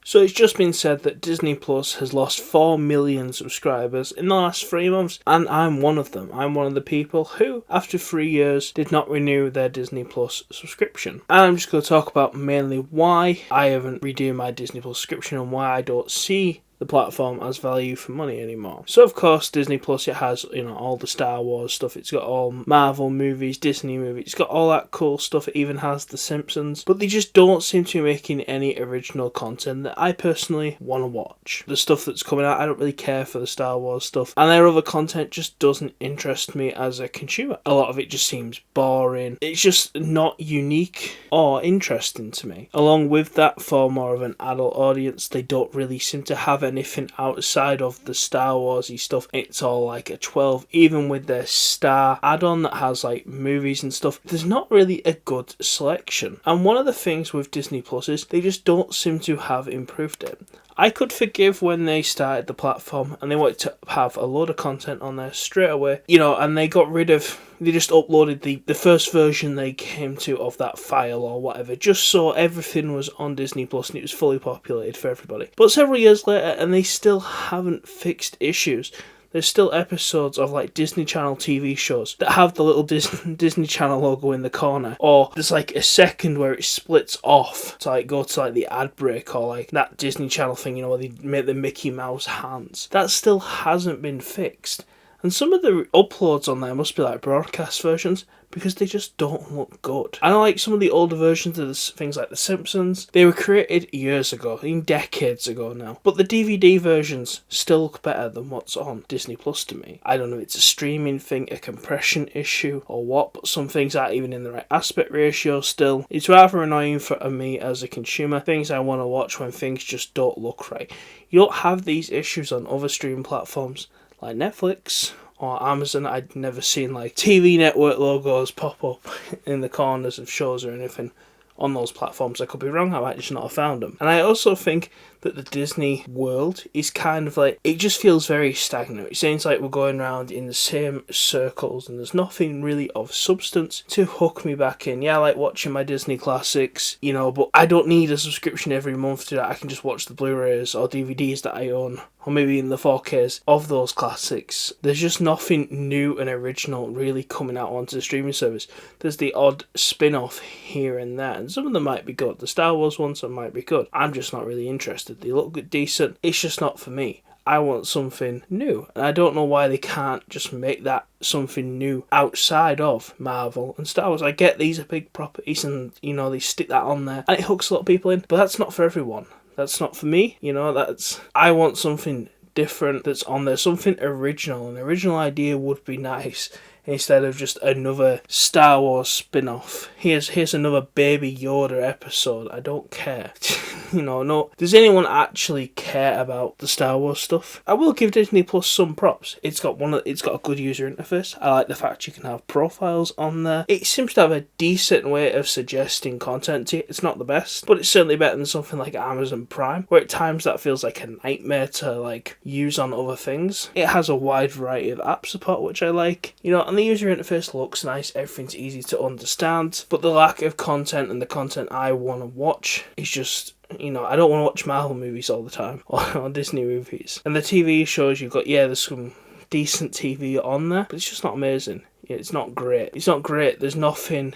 So it's just been said that Disney Plus has lost 4 million subscribers in the last 3 months, and I'm one of them. I'm one of the people who, after 3 years, did not renew their Disney Plus subscription. And I'm just going to talk about mainly why I haven't renewed my Disney Plus subscription and why I don't see the platform as value for money anymore. So of course Disney Plus, it has, all the Star Wars stuff, it's got all Marvel movies, Disney movies, it's got all that cool stuff, it even has The Simpsons, but they just don't seem to be making any original content that I personally want to watch. The stuff that's coming out, I don't really care for the Star Wars stuff, and their other content just doesn't interest me as a consumer. A lot of it just seems boring, it's just not unique or interesting to me. Along with that, for more of an adult audience, they don't really seem to have anything outside of the Star Warsy stuff. It's all like a 12, even with their Star add-on that has like movies and stuff. There's not really a good selection. And one of the things with Disney Plus is they just don't seem to have improved it. I could forgive when they started the platform and they wanted to have a load of content on there straight away, and they just uploaded the first version they came to of that file or whatever, just so everything was on Disney Plus and it was fully populated for everybody. But several years later, and they still haven't fixed issues. There's still episodes of like Disney Channel TV shows that have the little Disney Channel logo in the corner, or there's like a second where it splits off to like go to like the ad break, or like that Disney Channel thing, where they make the Mickey Mouse hands. That still hasn't been fixed. And some of the uploads on there must be like broadcast versions, because they just don't look good. I like some of the older versions of things like The Simpsons. They were created years ago, even decades ago now. But the DVD versions still look better than what's on Disney Plus to me. I don't know if it's a streaming thing, a compression issue, or what, but some things aren't even in the right aspect ratio still. It's rather annoying for me as a consumer. Things I want to watch when things just don't look right. You don't have these issues on other streaming platforms like Netflix or Amazon. I'd never seen like TV network logos pop up in the corners of shows or anything on those platforms. I could be wrong, I might just not have found them. And I also think that the Disney world is kind of like, it just feels very stagnant. It seems like we're going around in the same circles and there's nothing really of substance to hook me back in. Yeah, I like watching my Disney classics, but I don't need a subscription every month to that. I can just watch the Blu-rays or DVDs that I own, or maybe in the 4Ks of those classics. There's just nothing new and original really coming out onto the streaming service. There's the odd spin-off here and there, and some of them might be good. The Star Wars ones might be good. I'm just not really interested. They look good, decent. It's just not for me. I want something new, and I don't know why they can't just make that something new outside of Marvel and Star Wars. I get these are big properties and they stick that on there and it hooks a lot of people in, but that's not for everyone. That's not for me. I want something different that's on there, something original. An original idea would be nice, instead of just another Star Wars spin-off. Here's another Baby Yoda episode. I don't care. No. Does anyone actually care about the Star Wars stuff? I will give Disney Plus some props. It's got a good user interface. I like the fact you can have profiles on there. It seems to have a decent way of suggesting content to you. It's not the best, but it's certainly better than something like Amazon Prime, where at times that feels like a nightmare to use on other things. It has a wide variety of app support, which I like. And the user interface looks nice, everything's easy to understand, but the lack of content and the content I want to watch is just, I don't want to watch Marvel movies all the time, or Disney movies. And the TV shows you've got, there's some decent TV on there, but it's just not amazing. It's not great. There's nothing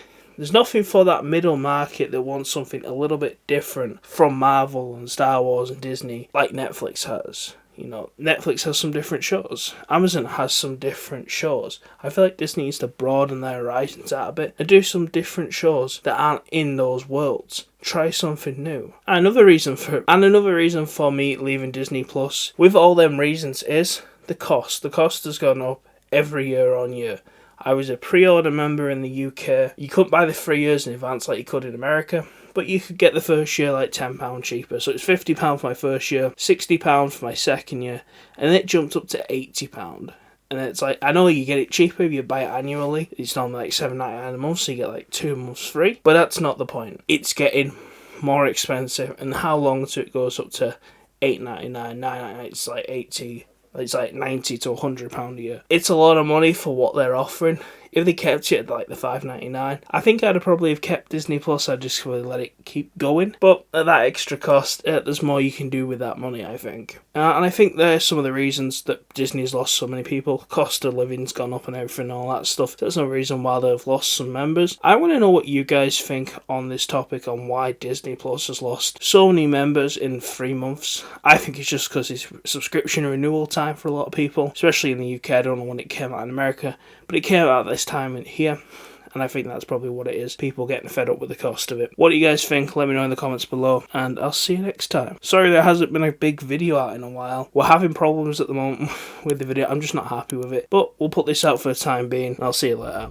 for that middle market that wants something a little bit different from Marvel and Star Wars and Disney, like Netflix has. Netflix has some different shows. Amazon has some different shows. I feel like Disney needs to broaden their horizons out a bit and do some different shows that aren't in those worlds. Try something new. Another reason for me leaving Disney Plus, with all them reasons, is the cost. The cost has gone up every year on year. I was a pre-order member in the UK. You couldn't buy the 3 years in advance like you could in America, but you could get the first year like £10 cheaper. So it's £50 for my first year, £60 for my second year, and then it jumped up to £80. And it's like, I know you get it cheaper if you buy it annually. It's normally like $7.99 a month, so you get like 2 months free. But that's not the point. It's getting more expensive, and how long till it goes up to $8.99, $9.99, it's like 80. It's like £90 to £100 a year. It's a lot of money for what they're offering. if they kept it at like the $5.99, I think I'd probably have kept Disney Plus. I'd just really let it keep going. But at that extra cost, there's more you can do with that money, I think. And I think there's some of the reasons that Disney's lost so many people. Cost of living's gone up and everything, all that stuff. There's no reason why they've lost some members. I want to know what you guys think on this topic, on why Disney Plus has lost so many members in 3 months. I think it's just because it's subscription renewal time for a lot of people, especially in the UK. I don't know when it came out in America, but it came out this time in here. And I think that's probably what it is. People getting fed up with the cost of it. What do you guys think? Let me know in the comments below. And I'll see you next time. Sorry there hasn't been a big video out in a while. We're having problems at the moment with the video. I'm just not happy with it. But we'll put this out for the time being. I'll see you later.